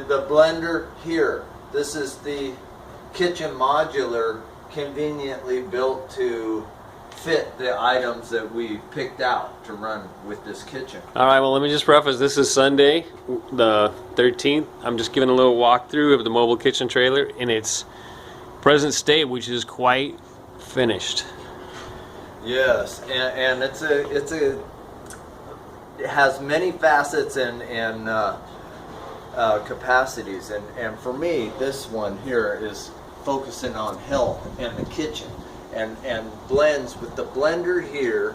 the blender here. This is the kitchen modular, conveniently built to fit the items that we picked out to run with this kitchen. All right, well, let me just preface, this is Sunday, the 13th. I'm just giving a little walkthrough of the mobile kitchen trailer in its present state, which is quite finished. Yes, and it has many facets and capacities, and for me, this one here is focusing on health and the kitchen, and blends with the blender here,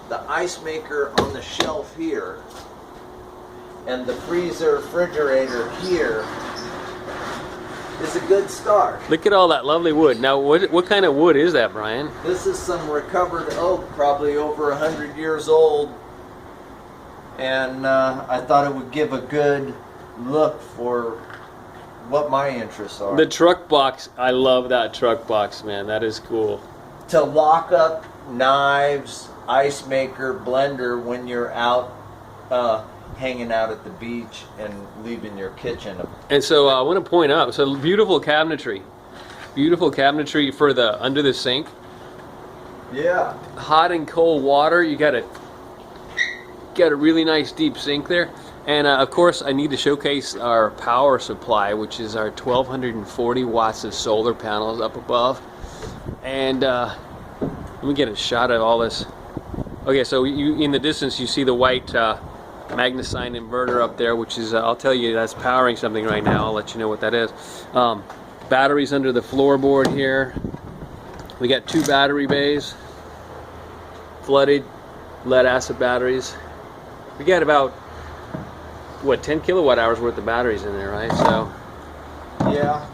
the ice maker on the shelf here, and the freezer refrigerator here. Is a good start. Look at all that lovely wood. Now, what kind of wood is that, Brian? This is some recovered oak, probably over 100 years old, and I thought it would give a good look for what my interests are. The truck box, I love that truck box, man. That is cool. To lock up knives, ice maker, blender when you're out hanging out at the beach and leaving your kitchen. And so I want to point out, so beautiful cabinetry for the under the sink. Yeah. Hot and cold water. You got a really nice deep sink there. And of course, I need to showcase our power supply, which is our 1240 watts of solar panels up above. And let me get a shot of all this. Okay, so in the distance you see the white Magnesign inverter up there, which is I'll tell you that's powering something right now. I'll let you know what that is. Batteries under the floorboard here. We got 2 battery bays, flooded lead acid batteries. We got about what, 10 kilowatt hours worth of batteries in there, right? So yeah.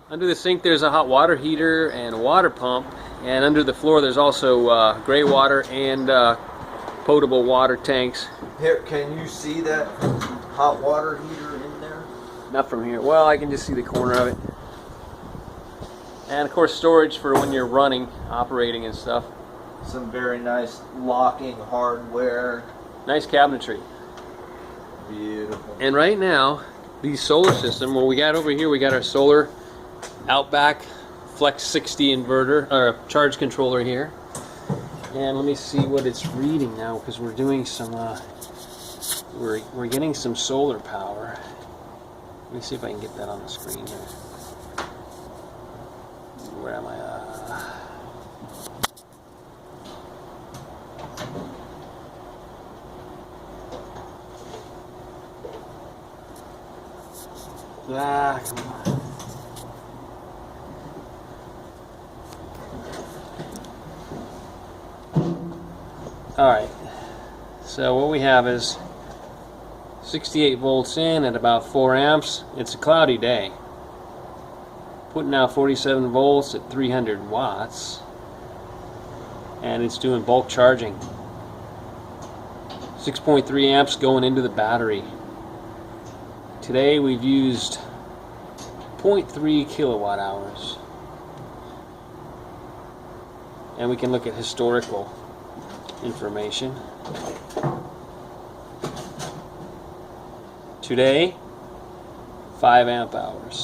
Under the sink there's a hot water heater and a water pump, and under the floor there's also gray water and potable water tanks. Here, can you see that hot water heater in there? Not from here. Well, I can just see the corner of it. And of course storage for when you're running, operating and stuff. Some very nice locking hardware. Nice cabinetry. Beautiful. And right now, the solar system, well, we got over here, we got our solar Outback Flex 60 inverter, or charge controller here. And let me see what it's reading now, because we're doing some, we're getting some solar power. Let me see if I can get that on the screen here. Where am I? Come on. Alright, so what we have is 68 volts in at about 4 amps. It's a cloudy day. Putting out 47 volts at 300 watts. And it's doing bulk charging. 6.3 amps going into the battery. Today we've used 0.3 kilowatt hours. And we can look at historical information. Today, 5 amp hours.